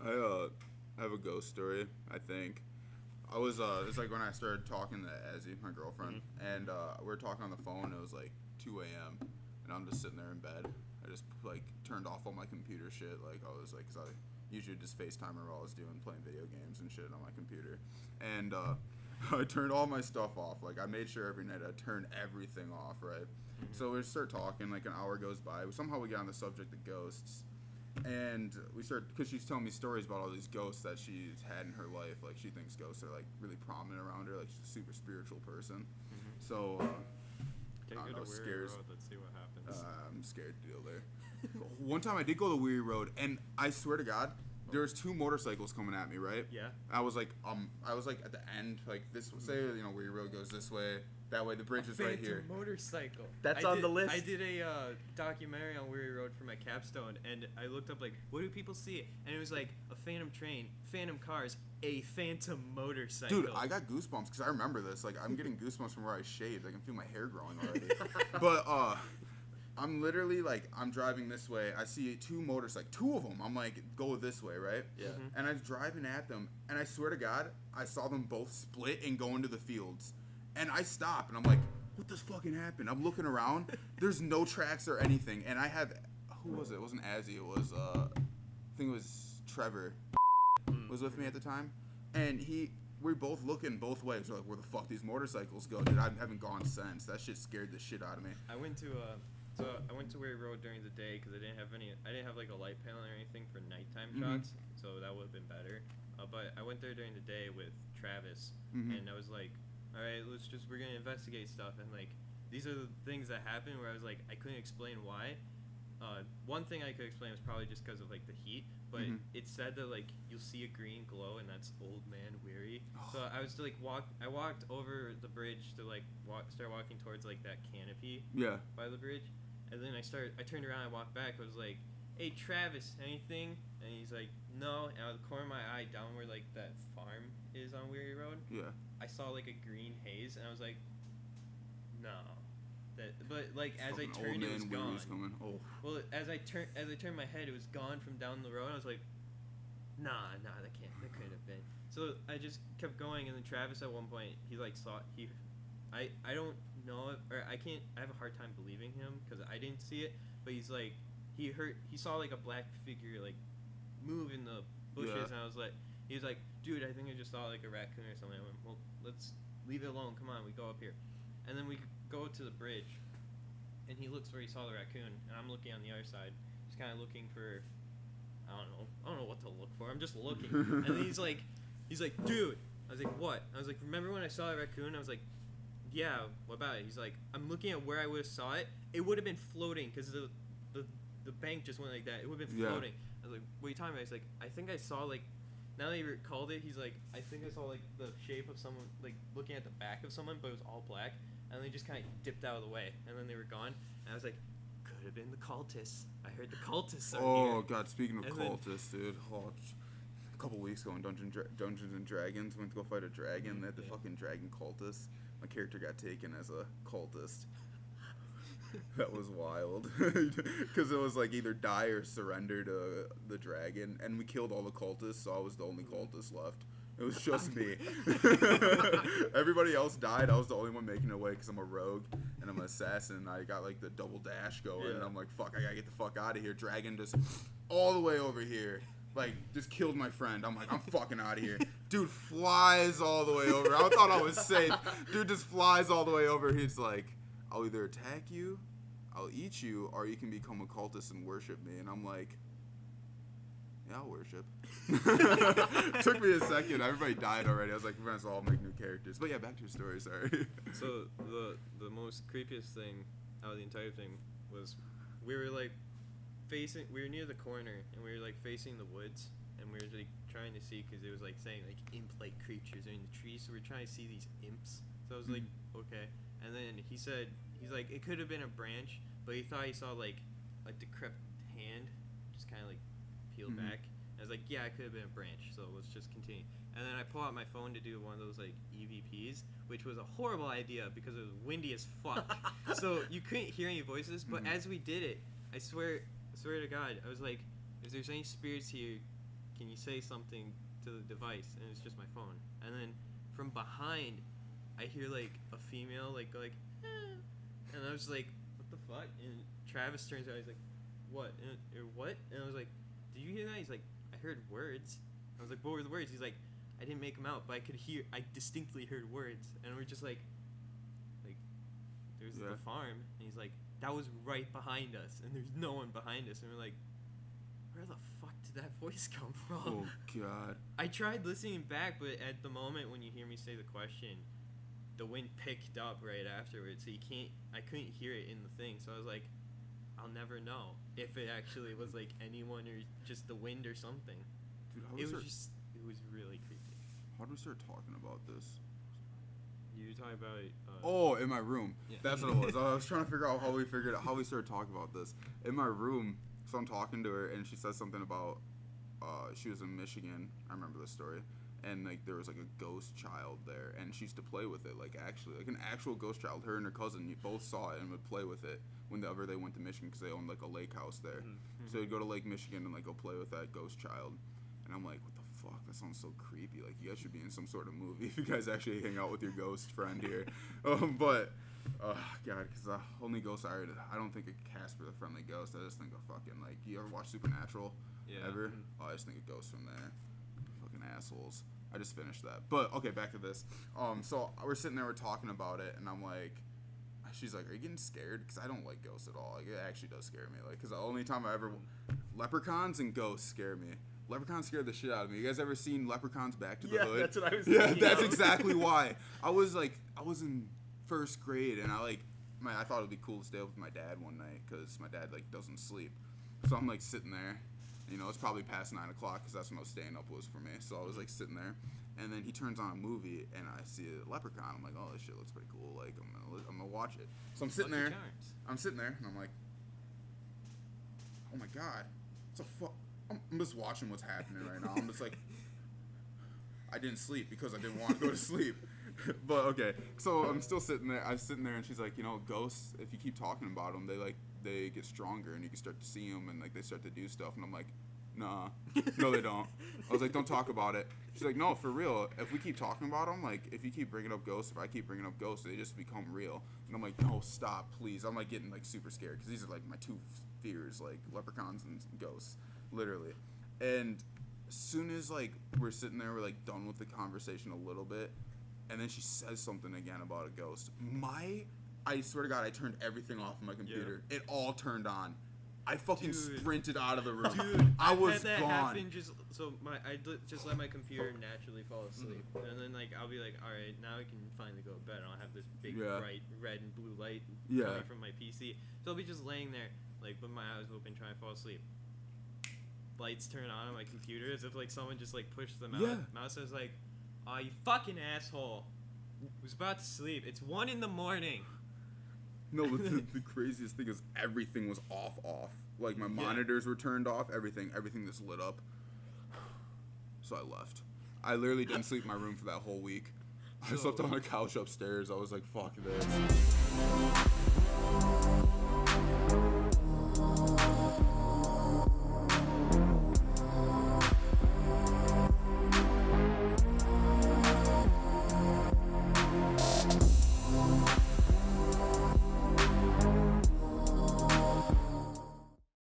I have a ghost story. I think I was it's like when I started talking to Azzy, my girlfriend, and we were talking on the phone. It was like 2 a.m. and I'm just sitting there in bed. I just like turned off all my computer shit. Like I was like, 'cause I usually just FaceTime her while I was playing video games and shit on my computer, and I turned all my stuff off. Like I made sure every night I turned everything off. Right. So we start talking. Like an hour goes by. Somehow we get on the subject of ghosts. And we start, because she's telling me stories about all these ghosts that she's had in her life. Like, she thinks ghosts are, like, really prominent around her. Like, she's a super spiritual person. So, Take I her don't to know, Weary scares. Road. Let's see what happens. I'm scared to deal there. One time I did go to Weary Road, and I swear to God, there was 2 motorcycles coming at me, right? Yeah. I was like at the end, like, this, say, Weary Road goes this way. That way, the bridge is right here. Motorcycle. That's on the list. I did a documentary on Weary Road for my capstone, and I looked up like, what do people see? And it was like a phantom train, phantom cars, a phantom motorcycle. Dude, I got goosebumps because I remember this. Like, I'm getting goosebumps from where I shaved. I can feel my hair growing already. But I'm literally like, I'm driving this way. I see 2 motorcycles, 2 of them. I'm like, go this way, right? Yeah. And I was driving at them, and I swear to God, I saw them both split and go into the fields. And I stop, and I'm like, what this fucking happened? I'm looking around. There's no tracks or anything. And I have, who was it? It wasn't Azzy. It was, I think it was Trevor was with me at the time. And we're both looking both ways. We're like, where the fuck these motorcycles go? Dude, I haven't gone since. That shit scared the shit out of me. I went to Weary Road during the day because I didn't have like a light panel or anything for nighttime shots, so that would have been better. But I went there during the day with Travis, and I was like, all right, we're gonna investigate stuff, and like these are the things that happened where I was like, I couldn't explain why. One thing I could explain was probably just because of like the heat, but it said that like you'll see a green glow, and that's Old Man Weary. So I was like I walked over the bridge to like start walking towards like that canopy by the bridge, and then I turned around, I walked back, I was like, hey Travis, anything? And he's like, no. And out of the corner of my eye, down where like that farm is on Weary Road, I saw like a green haze, and I was like, no. But like as I turned, it was gone. Well, as I turned my head, it was gone from down the road. I was like, nah, that couldn't have been. So I just kept going, and then Travis at one point, he like I don't know, or I have a hard time believing him because I didn't see it, but he's like, he saw like a black figure like move in the bushes, and he was like, dude, I think I just saw like a raccoon or something. I went, well, let's leave it alone. Come on, we go up here. And then we go to the bridge, and he looks where he saw the raccoon, and I'm looking on the other side, just kind of looking for, I don't know what to look for. I'm just looking, and then he's like, dude. I was like, what? I was like, remember when I saw a raccoon? I was like, yeah. What about it? He's like, I'm looking at where I would have saw it. It would have been floating because the bank just went like that. It would have been floating. I was like, what are you talking about? He's like, I think I saw like. Now that he recalled it, he's like, I think I saw like the shape of someone, like looking at the back of someone, but it was all black, and they just kind of dipped out of the way, and then they were gone. And I was like, could have been the cultists. I heard the cultists are here. Oh God! Speaking of cultists, dude, a couple weeks ago in Dungeons and Dragons, went to go fight a dragon. They had the fucking dragon cultist. My character got taken as a cultist. That was wild, because it was like either die or surrender to the dragon, and we killed all the cultists, so I was the only cultist left. It was just me. Everybody else died. I was the only one making it away because I'm a rogue and I'm an assassin. And I got like the double dash going, and I'm like, fuck, I gotta get the fuck out of here. Dragon just all the way over here, like just killed my friend. I'm like, I'm fucking out of here. Dude flies all the way over. I thought I was safe. Dude just flies all the way over. He's like, I'll either attack you, I'll eat you, or you can become a cultist and worship me. And I'm like, yeah, I'll worship. Took me a second. Everybody died already. I was like, we might as well all make new characters. But yeah, back to your story, sorry. So the most creepiest thing out of the entire thing was we were near the corner, and we were like facing the woods, and we were like trying to see, because it was like saying like imp-like creatures are in the trees, so we were trying to see these imps. So I was like, okay. And then he's like, it could have been a branch, but he thought he saw like a decrepit hand just kind of like peeled back. And I was like, yeah, it could have been a branch, so let's just continue. And then I pull out my phone to do one of those like EVPs, which was a horrible idea because it was windy as fuck. So you couldn't hear any voices, but as we did it, I swear to God, I was like, if there's any spirits here, can you say something to the device? And it's just my phone. And then from behind, I hear like a female like go like, and I was like, what the fuck? And Travis turns out, he's like, what? And, what? And I was like, did you hear that? He's like, I heard words. I was like, what were the words? He's like, I didn't make them out, but I distinctly heard words. And we're just like there's the farm. And he's like, that was right behind us, and there's no one behind us. And we're like, where the fuck did that voice come from? Oh, God. I tried listening back, but at the moment when you hear me say the question, the wind picked up right afterwards, so I couldn't hear it in the thing. So I was like, I'll never know if it actually was like anyone or just the wind or something. Dude, it was really creepy. How do we start talking about this? You were talking about in my room. Yeah. That's what it was. I was trying to figure out how we started talking about this. In my room, so I'm talking to her, and she says something about she was in Michigan. I remember this story. And like there was like a ghost child there, and she used to play with it, like actually, like an actual ghost child. Her and her cousin both saw it and would play with it whenever they went to Michigan, because they owned like a lake house there. Mm-hmm. So they'd go to Lake Michigan and like go play with that ghost child. And I'm like, what the fuck? That sounds so creepy. Like you guys should be in some sort of movie if you guys actually hang out with your ghost friend here. God, because only ghosts I don't think of Casper the Friendly Ghost. I just think of fucking like, you ever watch Supernatural? Yeah. Ever? Oh, I just think of ghosts from there. Fucking assholes. I just finished that. But, okay, back to this. So, we're sitting there, we're talking about it, and I'm like, she's like, are you getting scared? Because I don't like ghosts at all. Like, it actually does scare me. Like, because the only time leprechauns and ghosts scare me. Leprechauns scared the shit out of me. You guys ever seen Leprechauns Back to the Hood? Yeah, that's what I was thinking. Yeah, that's exactly why. I was in first grade, and I thought it would be cool to stay up with my dad one night, because my dad, like, doesn't sleep. So I'm, like, sitting there. You know, it's probably past 9 o'clock, because that's when I was staying up was for me. So I was, like, sitting there. And then he turns on a movie, and I see a leprechaun. I'm like, oh, this shit looks pretty cool. Like, I'm gonna watch it. So I'm sitting there. I'm sitting there, and I'm like, oh, my God. It's a fuck. I'm just watching what's happening right now. I'm just like, I didn't sleep because I didn't want to go to sleep. But, okay. So I'm still sitting there. I'm sitting there, and she's like, you know, ghosts, if you keep talking about them, they get stronger, and you can start to see them, and, like, they start to do stuff. And I'm like, nah. No, they don't. I was like, don't talk about it. She's like, no, for real. If we keep talking about them, like, if you keep bringing up ghosts, if I keep bringing up ghosts, they just become real. And I'm like, no, stop, please. I'm, like, getting, like, super scared, because these are, like, my two fears, like, leprechauns and ghosts, literally. And as soon as, like, we're sitting there, we're, like, done with the conversation a little bit, and then she says something again about a ghost. I swear to God, I turned everything off on my computer. Yeah. It all turned on. I fucking sprinted out of the room. Dude, I was had that gone. Happen I just let my computer naturally fall asleep, and then like I'll be like, all right, now I can finally go to bed. I don't have this big bright red and blue light coming from my PC, so I'll be just laying there, like with my eyes open, trying to fall asleep. Lights turn on my computer as if like someone just like pushed the mouse. I was like, oh, you fucking asshole! I was about to sleep. It's 1 a.m. No, but the craziest thing is everything was off. Like, my monitors were turned off, everything just lit up. So I left. I literally didn't sleep in my room for that whole week. I slept on a couch upstairs. I was like, fuck this.